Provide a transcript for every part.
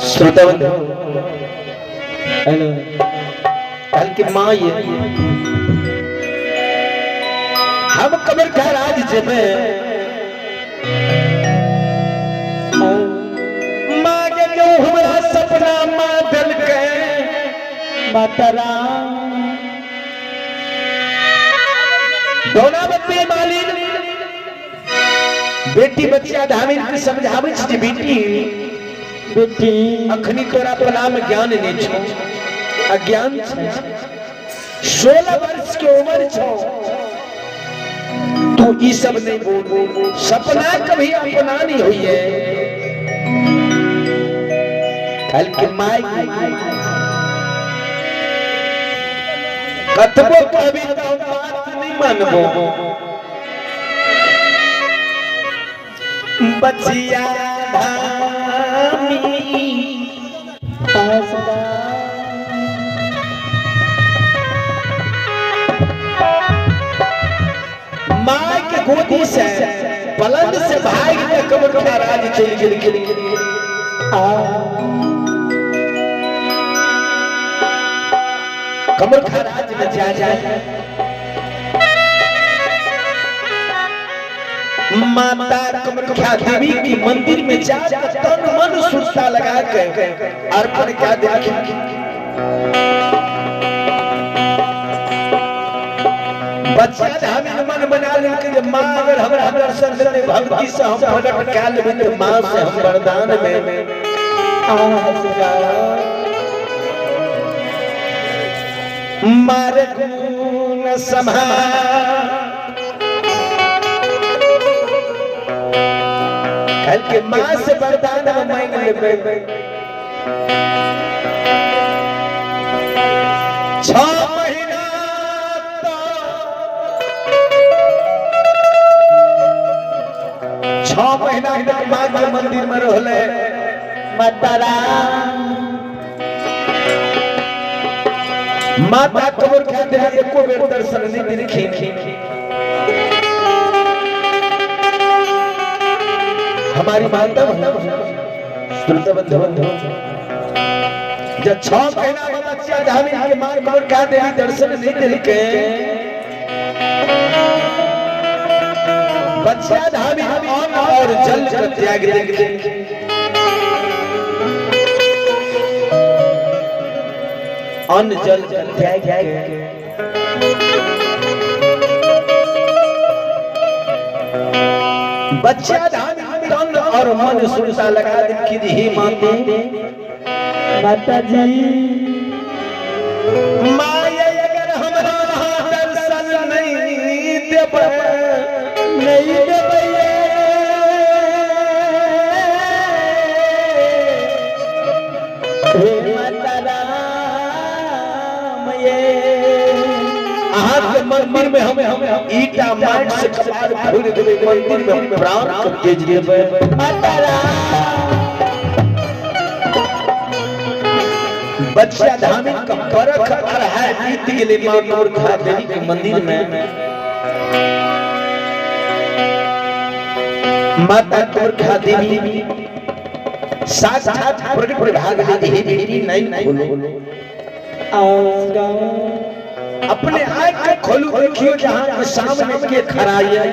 श्रोता बंधु हेलो कल की माँ ये हम कमर का राज जब माँ के जो हमारा सपना माँ दिल के मातरा दोनावती मालिन बेटी बच्चा धामिन के समझावे छी बेटी बेटी अखनी तोरा पला में ज्ञान नहीं छो अज्ञान छे 16 वर्ष के उम्र छो तू ई सब नहीं बोल सपना कभी अपना नहीं हुई है कल के माई कतबो कभी तो बात नहीं मानबो बचिया धामी आसरा माँ के गोदी से पलंग से भाग के कमर का राज चल गेल कमर का राज में जा जाए माता कमरख्या देवी की मंदिर में जा तन मन सुरता लगा के अर्पण क्या देखी बच्चा धामी मन बना ले कि माँ अगर हमरा दर्शन दे भक्ति से हम प्रकट कर लेबे तो माँ से हम वरदान में मारे गुण समा कल के माँ से वरदान मांग लेबे 6 महीना तो 6 महीना तक माँ के मंदिर में रहले माता कमर के देह एको बेर दर्शन नहीं देखी हमारी माता श्रोता बंधु जब 6 महीना में बच्चा धामी के मां कमर का देवी दर्शन नहीं देलके बच्चा धामी अन्न और जल का त्याग देलके अन्न जल त्याग के बच्चा धामी तन और मन सुरता लगा दे कि हे माता जी माया अगर हमरा दर्शन नहीं देबे हे माता राम ये मंदिर में हमें ईटा माट से कपार फोड़ देबे मंदिर में हम प्राण को तेज देबे बच्चा धामी का परख कर है बीत गेले मां कमरख्या देवी के मंदिर में माता कमरख्या देवी साक्षात प्रकट प्रभाग हे बेटी नहीं बोलो अपने आंख खोलू देखियो जहां के सामने के खड़ा है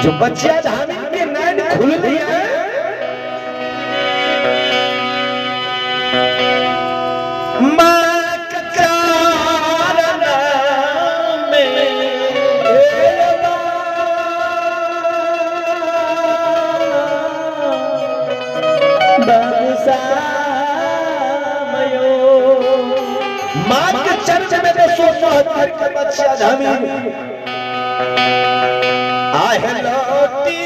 जो बच्चा धामी के नैन खुल लिया मां का चरण में मां के चरण में तो सोचो के बच्चा धामी आहे लौटी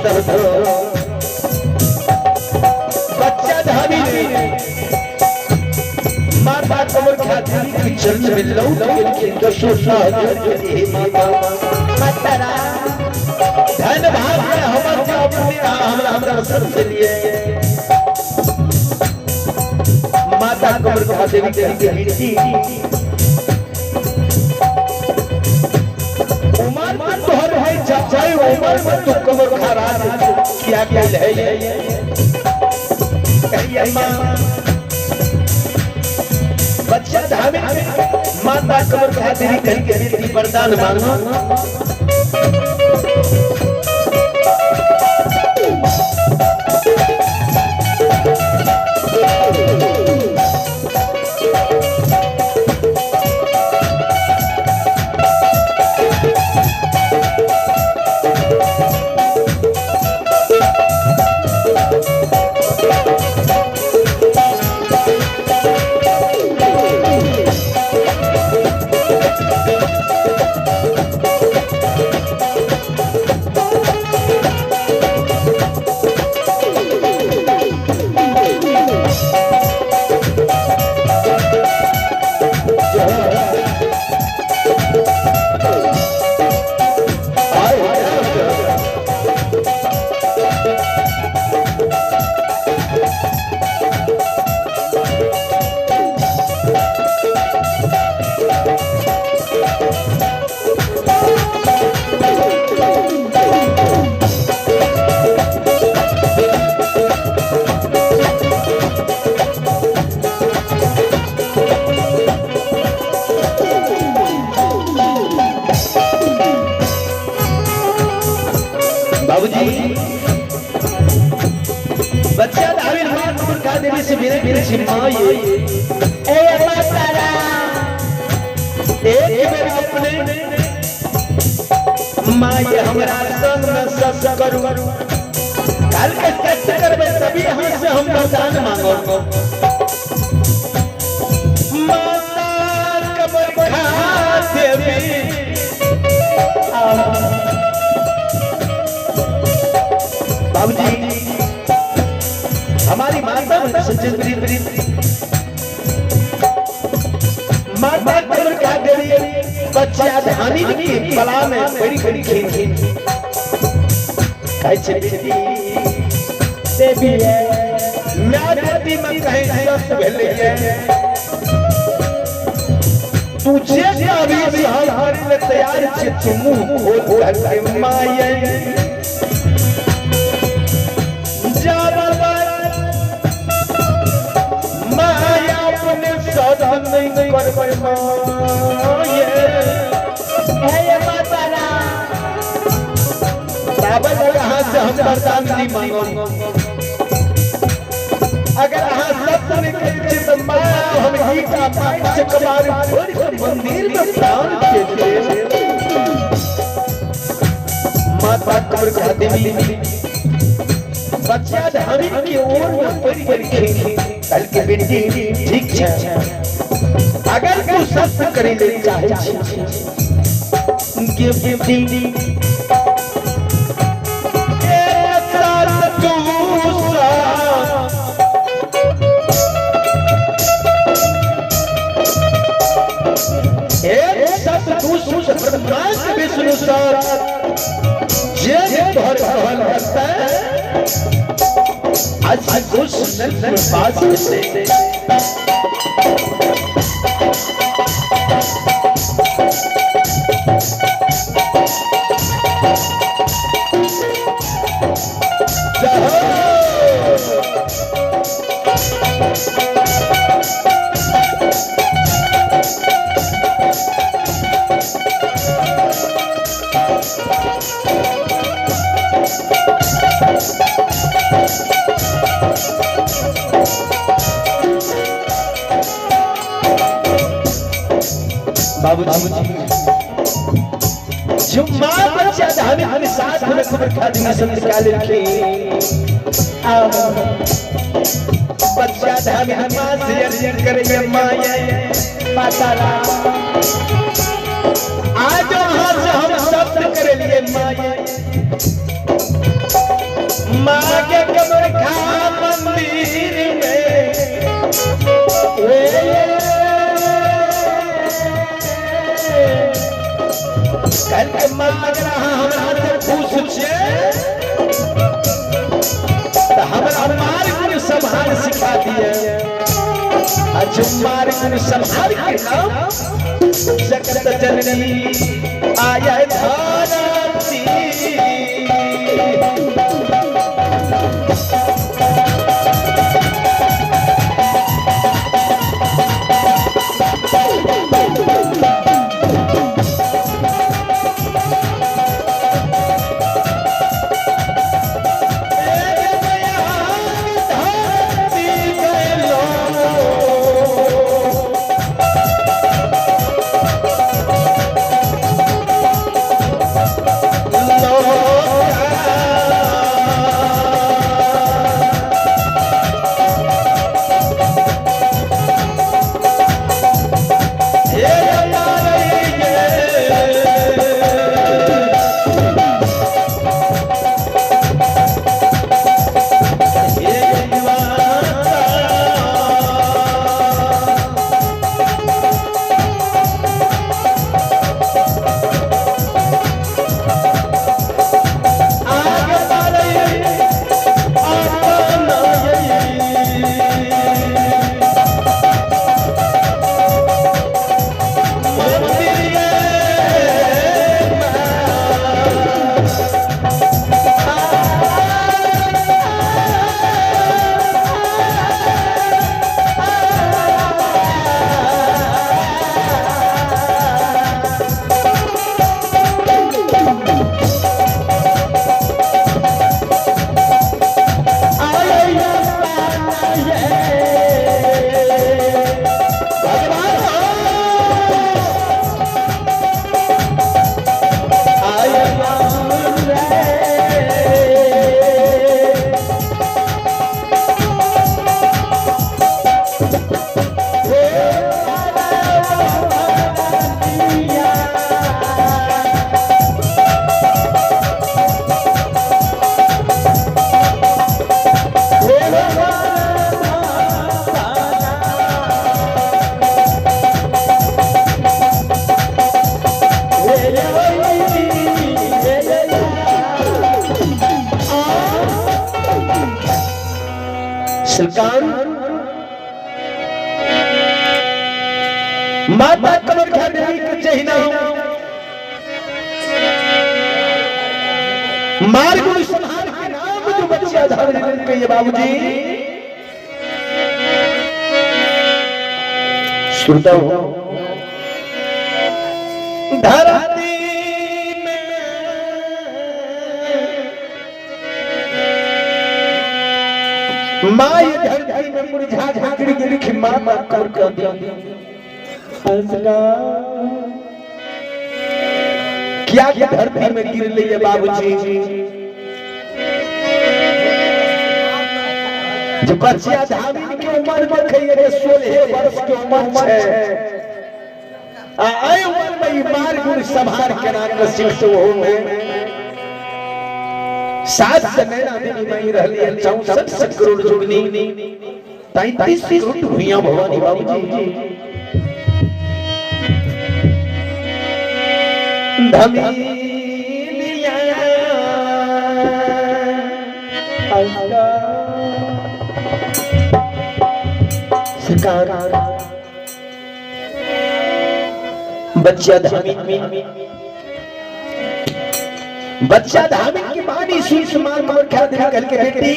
यशोदा बच्चा धामी माता कमर खाती के चरण में लौट के यशोदा हे माता माता धन भाग है हमर जो अपने हमरा सबसे लिए माता कमर खाती के बेटी उमर में तोहर है चाहे उमर में तू कमर खा क्या क्या है कहिए मां बच्चा धामे माता कमर खाती कहीं के बेटी वरदान मांगो बाबूजी बच्चा धामी मां कमर खाती से मेरे मां ये ए माता एक मेरे अपने मां ये हमरा संग न सब करू काल के चक्कर में सभी हाथ से हम वरदान मांगो माता कमर खाती बाबूजी हमारी माता सच्चे माता कमर खाती बच्चा धामी की बला में बड़ी बड़ी खेल देवी है म्यादी में कहीं स्वस्थ भेले है तुझे अभी हारी में तैयार छे तुम खोल के माये माया अपने साधन नहीं कर माये है माता बाबा कहाँ से हम वरदान नहीं मांगो अगर हाँ सब निकलते तो माया हम ही का पाप से कबार मंदिर में प्राण देते माता कमर खाती बच्चा धामी की ओर में बड़ी बड़ी खेली कल के बेटी ठीक है अगर तू सत्य करे ले चाहे उनके बेटी विष्णु सर जे तोहर कहल हस्ता आज कुछ बात से बाबूजी जो मां बच्चा धामी हम साथ में कमर खाती में सब निकाले रखे बच्चा धामी हम मां से अर्जन करेंगे मां ये माता आज वहां से हम सब करे लिए मां ये कल के मांग रहा हमरा से पूछ छे तो हमरा मार्ग संभाल सिखा दिए मार्ग संभाल के नाम जगत जननी आया धरती माता कमख्या देवी के चहिना मार्ग संहार के नाम जो बच्चा धारण के ये बाबूजी श्रोता धरती में माय धरती में मुरझा झाकड़ी गिरी की मां कर दिया क्या क्या धरती में गिर ली है बाबूजी जो बच्चिया धामी की उम्र में कही 16 वर्ष की उम्र है आए उम्र में मार गुण संभार के नाम का शिष्ट हो में 7 से नैना देवी में रह लिया 64 करोड़ जुगनी 33 करोड़ हुइया भवानी बाबूजी धमीलिया सरकार बच्चा धामी की बानी शीश मार मार खा दिया कल के बेटी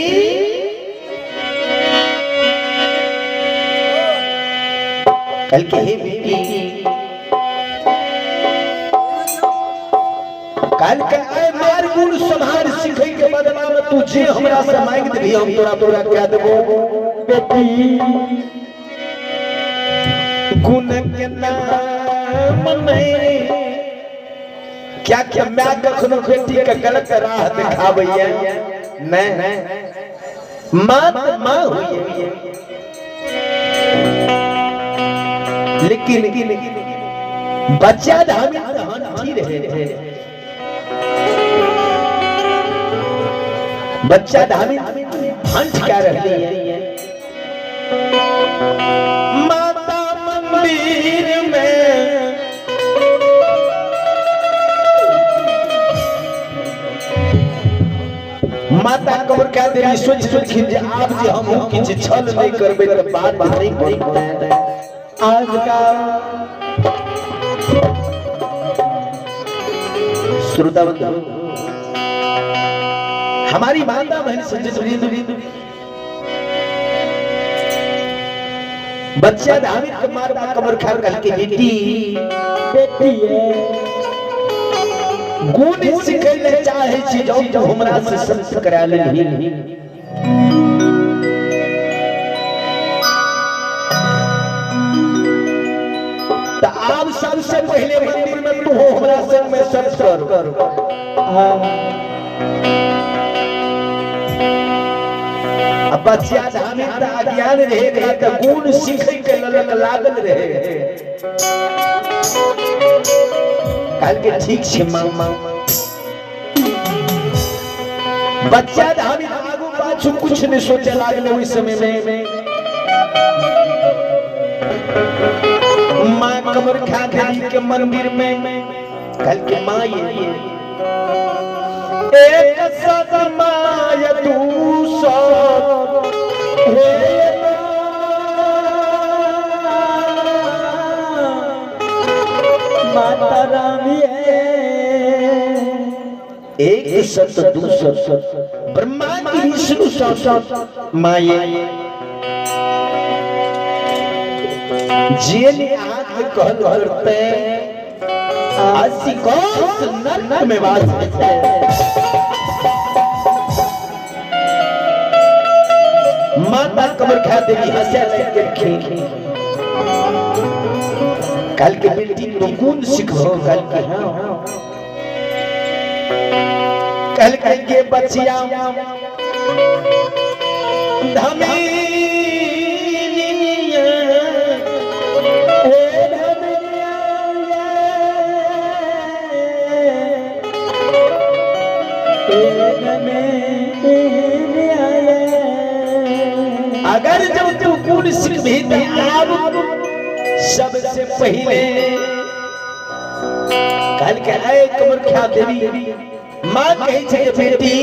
कल के हे बेटी कल के आए मार गुण संहार सीखे के बदला में तुझे हमरा से मांग देबी हम तोरा क्या देबो बेटी गुण के नाम में क्या क्या मैं कखनो बेटी के गलत राह दिखाबैया नहीं मां हुई लेकिन बच्चा धामी हंठी रहे बच्चा धामी हंठ क्या रहती है माता मंदिर में माता कबर क्या देवी सोच सोच के आप जे हम किछ छल नहीं करबे त बात नहीं बनते आज का श्रोता बंधु हमारी माता बहन संजय बच्चा धामित के माता कबर खा कह के बेटी है गुण सिखै ले चाहे छी जो हमरा से संत करा ले त आप सबसे पहले मंदिर में तू हो हमरा संग में सत कर अब बच्चा धामित अज्ञान रहेगा त गुण सिखै के ललक लागल रहे काल के ठीक छे मां बच्चा धामी आगू पाछू कुछ नहीं सोचे लागले ओई समय में मां कमर खा देवी के मंदिर में काल के मां ये एक सत माय तू सब हे माता रानी एक सत दूसर ब्रह्मा की विष्णु सत माये जेने आंख कहल करते आसी कौस नरक में वास है माता कबर खा देवी हंसे के कल के बेटी तो गुण सिखो कल के कल के बचिया धमी अगर जब तू गुण सीख भी सबसे पहले कल के आए कमर ख्या देवी मां कही छे बेटी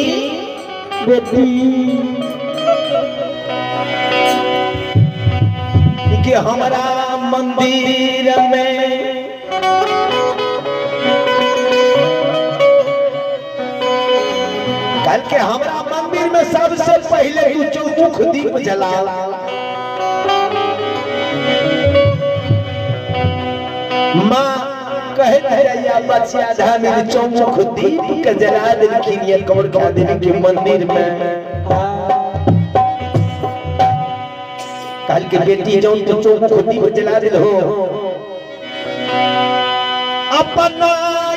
कि हमारा मंदिर में कल के हमारा मंदिर में सबसे पहले तू चौमुख दीप जला मां कहत रहिया बच्चा धामी चौमुख दीप के जला देलखिन ये कमर खा देवी के मंदिर में कल के बेटी जो चौमुख दीप जला दिल हो अपना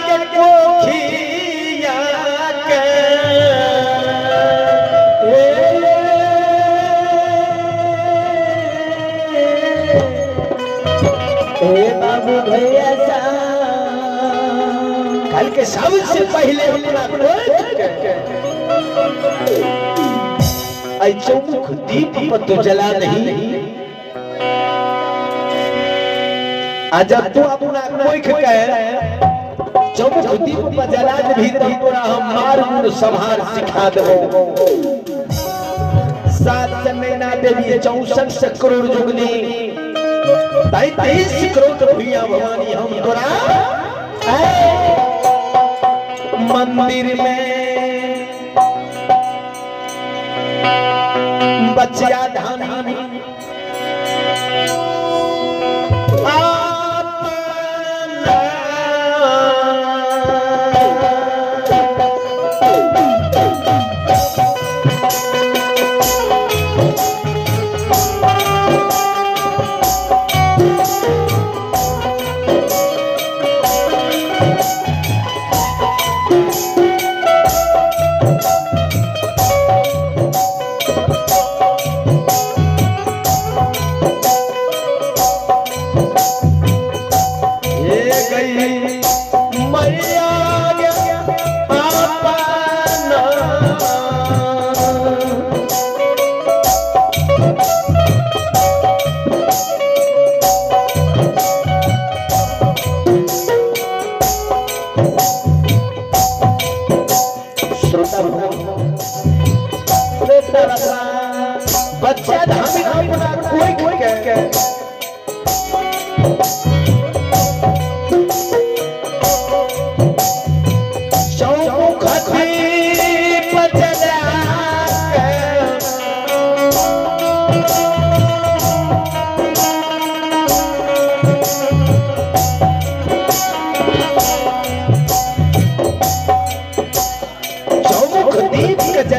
ये कोखिया के बाबू भैया कल के सबसे पहले आई चौमुख दीप पर तो जला नहीं आज तू अपना कोई कहे चौमुख दीप पर जला दे भी तोरा हम मार गुण संहार सिखा देबो 7 नैना देवी 64 करोड़ जुगनी 23 करोड़ भैया भवानी हम तोरा मंदिर में बच्चा धामी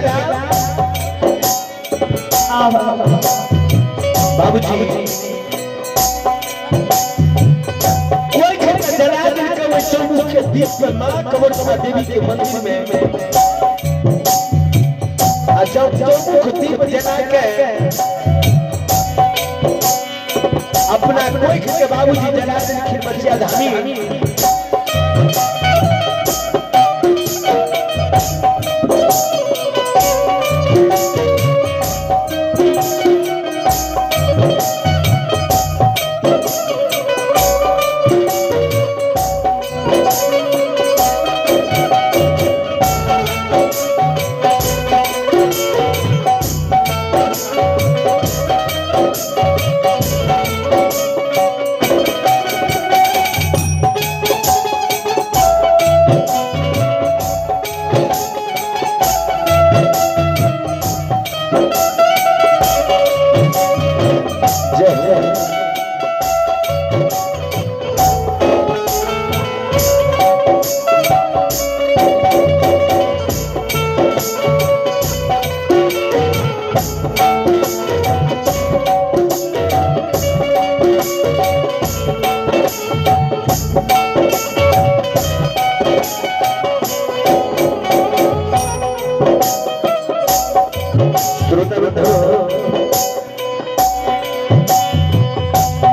सकेला बाबूजी कोई घर का जला दिल का वो चौमुख के दीप पे मां कमरसा देवी के मंदिर में जब चौमुख दीप जला के अपना कोई के बाबूजी जला दिल खीर बचिया धामी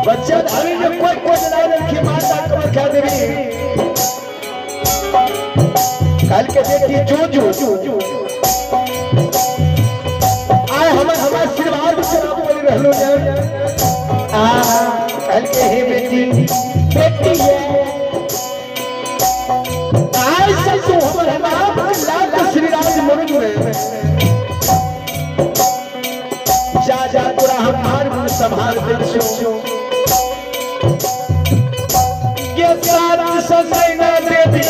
बच्चा धामी में कोई जला रखी माता कमरखा देवी काल के बेटी जो आए हमार आशीर्वाद से बोल रहलो काल के हे बेटी है आज से तू हमारा लाल श्री राज मुरुग में जा पूरा हमार मन संभाल देछो ये साथ सजैना देवी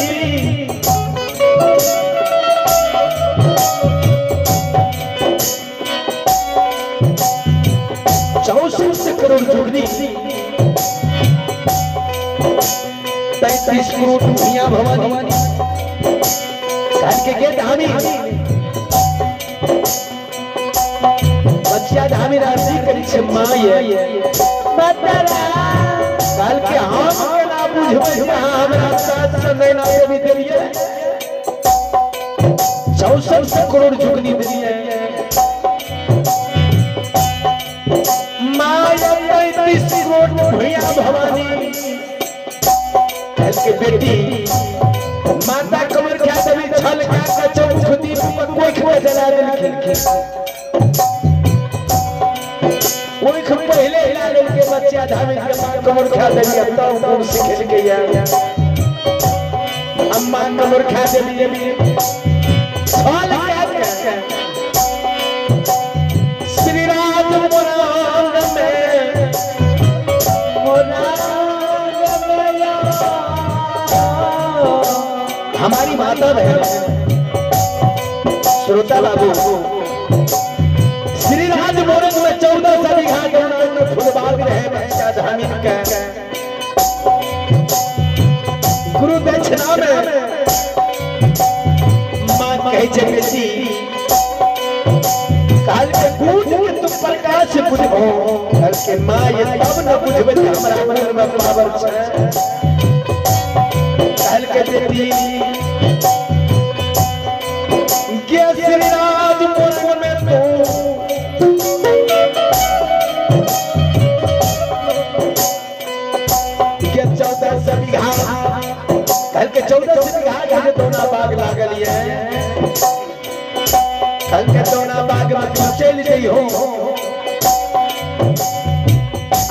64 करोड़ जोगनी 33 करोड़ दुनिया भवानी काल के धामी बच्चा धामी राशि करी छे माय बतरा काल के हम ना बुझबै हमरा साथ संगे ना देवी देलिए 64 करोड़ जुगनी देलिए माय 35 करोड़ भैया भवानी काल के बेटी माता कमर क्या देवी छल का चौमुख दीप पर कोई के जला देलखिन कोई खूब पहले हिला ले के बच्चा धामी के मां कमर खा देलिए तब कौन सीख के या अम्मा कमर खा देलिए छल क्या श्री राम पुराण में हमारी माता बहन श्रोता बाबू श्री राज मोरंग में 14 बीघा जमीन में फुलबाग रहे बच्चा धामी का गुरु दक्षिणा में मां कहे छे बेटी काल के कूट के तुम प्रकाश बुझबो काल के मां ये तब न बुझबे हमरा मन में पावर छे काल के बेटी के श्री राज मोरंग में तू कल के 14 बीघा के दोना बाग लागल ये कल के दोना बाग में चल गई हो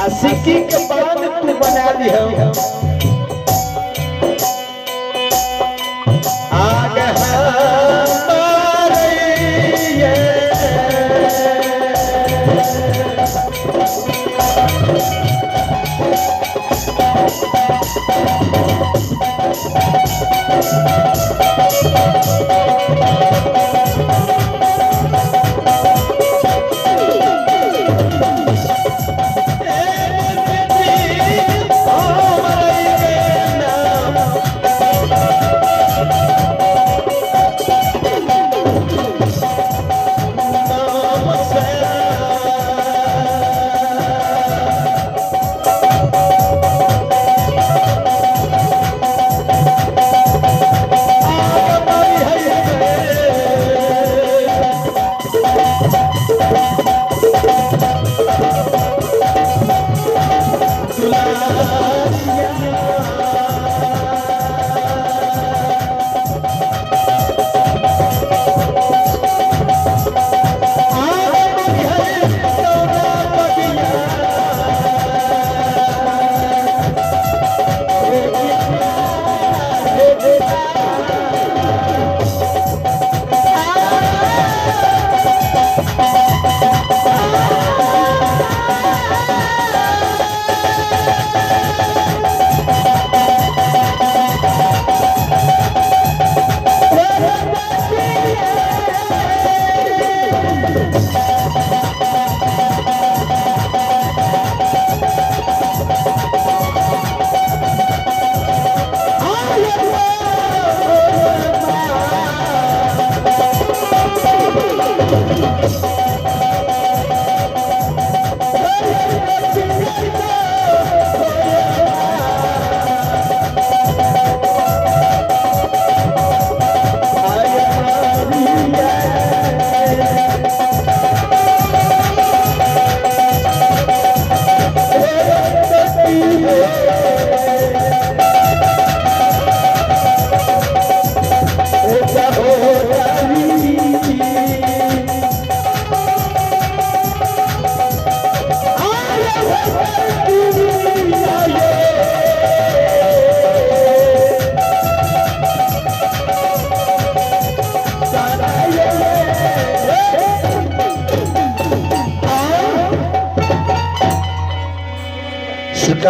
आ सिक्की के बांध तू बना दी हो आग हमारे ये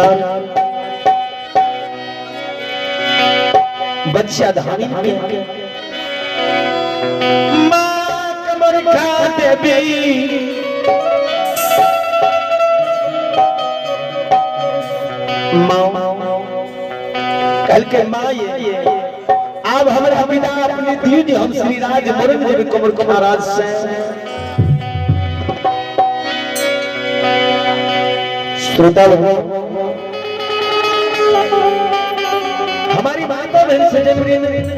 प्रकार बच्चा धामी माँ कमर खा देवी कल के माँ ये अब हमारे पिता अपने दीन हम श्री राज मुरन देवी कमर को महाराज से श्रोता हमारी माता बहन से जन्म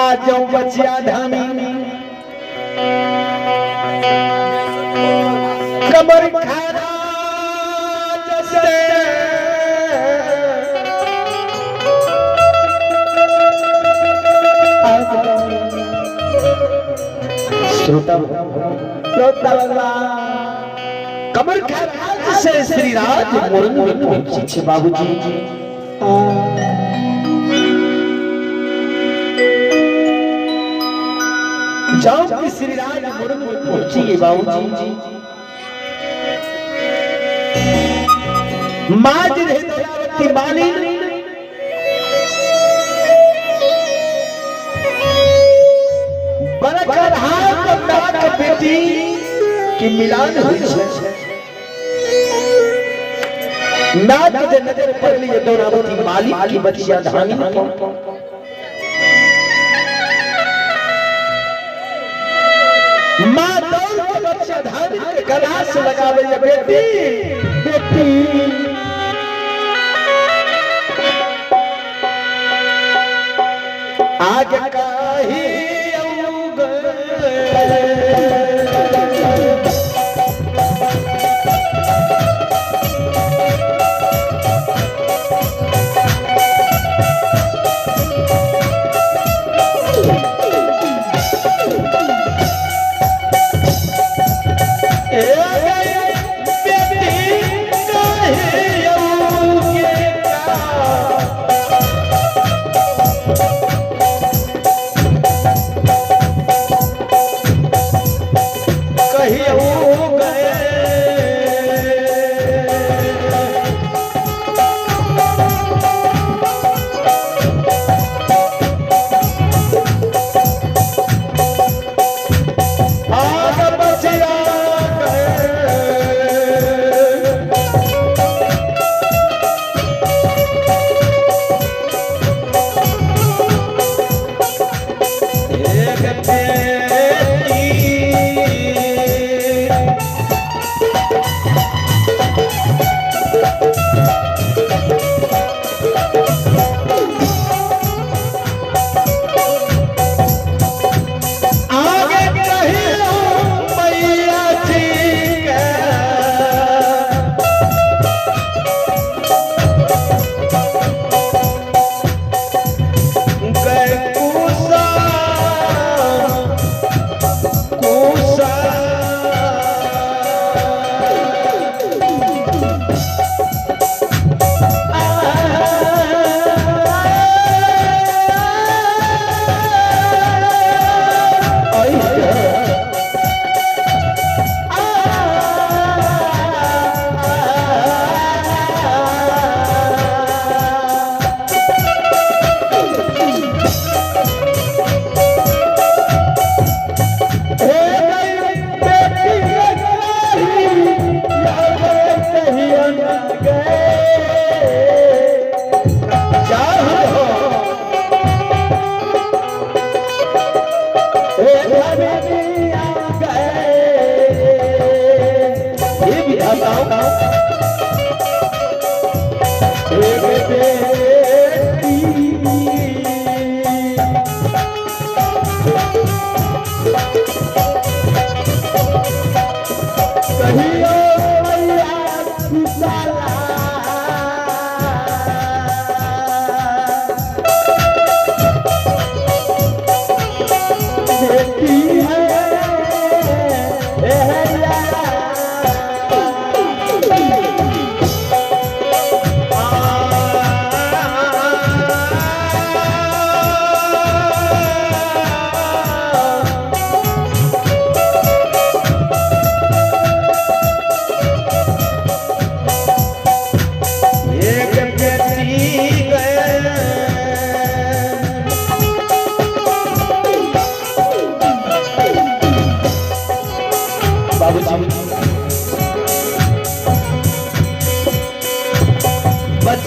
आज जाऊं बच्चिया धामी कमर खाना श्रोता कमर खा से श्री राज मुरन में पहुंची बाबूजी जाओ कि श्री राज मुरन में पहुंची बाबूजी माँ जी रहे दयावती माली बरकर हाथ नाक बेटी की मिलान हुई है नाक के नजर पड़ लिए दौरावती माली की बच्चिया धानी माँ दौड़ के बच्चा धानी के गला से लगावे बेटी बेटी आगे काही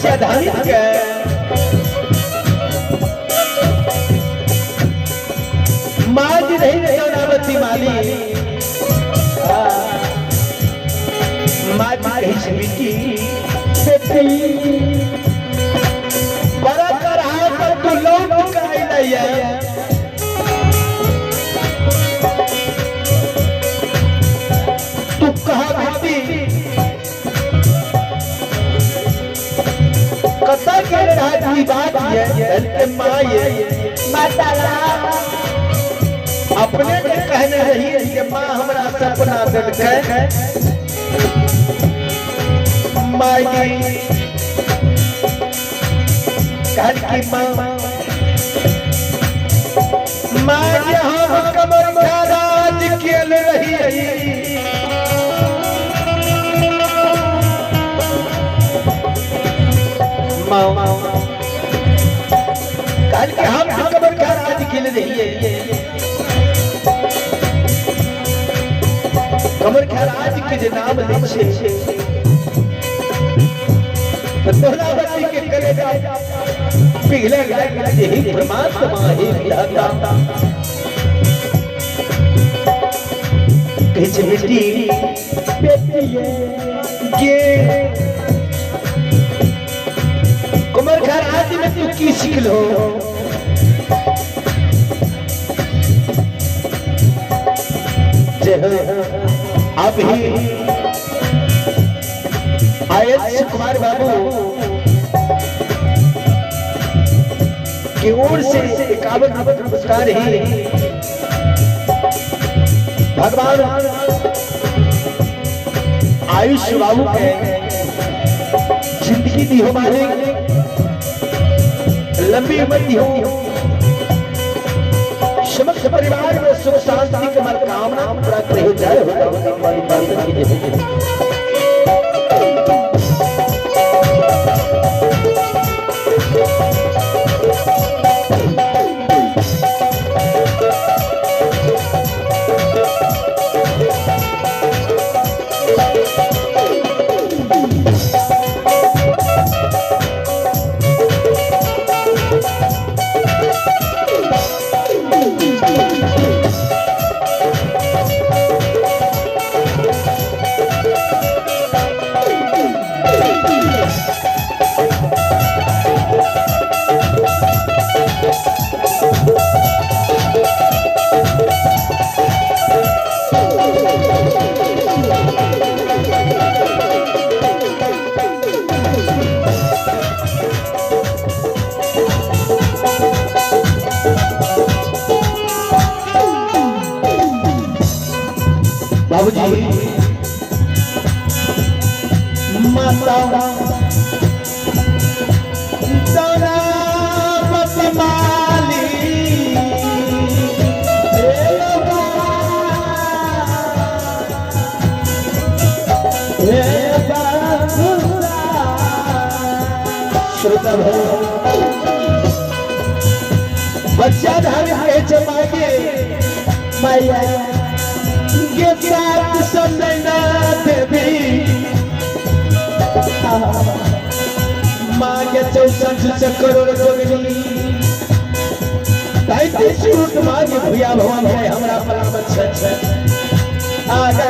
बच्चा धानी के माँ जी नहीं जौनावती माली माँ जी कही से बेटी बड़ा कराहा पर तू लौट के आइला तू कहा बेटी कता के राज की बात है के माँ ये माताला अपने के कहने रही कि माँ हमरा सपना दिलके माई कहल की माँ यहाँ कमर राज खेल रही कहल की हम कमर राज खेल रही कमर राज के नाम ले तोहरावती के कलेजा पिघले यही परमात्मा है विधाता कहे बेटी ये कमर राज में तू की सीख लो अब ही आयत कुमार बाबू की ओर से 51 पुरस्कार ही भगवान आयुष बाबू के जिंदगी दी हो मालिक लंबी उम्र दी हो समस्त परिवार में सुख शांति की मनोकामना प्राप्त हो जाए हमारी प्रार्थना कीजिए बाबूजी माता दौलत माली श्रोता बच्चा धारे के चमाके मैया के साथ समझना देवी माँ के 64 करोड़ जोगनी ताई छूट माँ के भैया भगवान है हमरा परामत सच आगे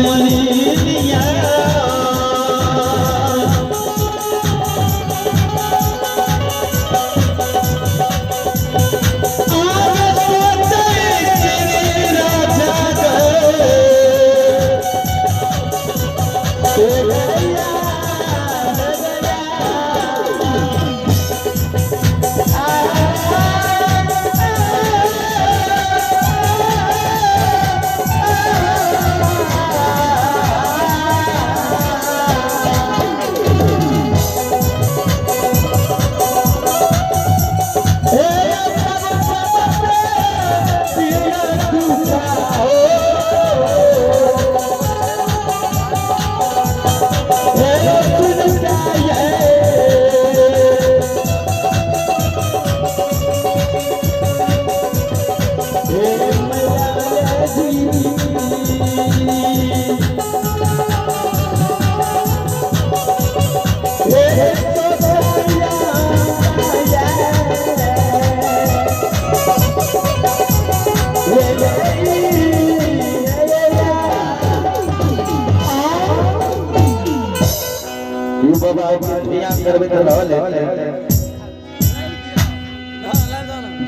मलिनिया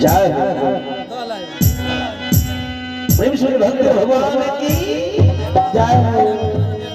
जय प्रेम श्री भक्त भगवान की जय।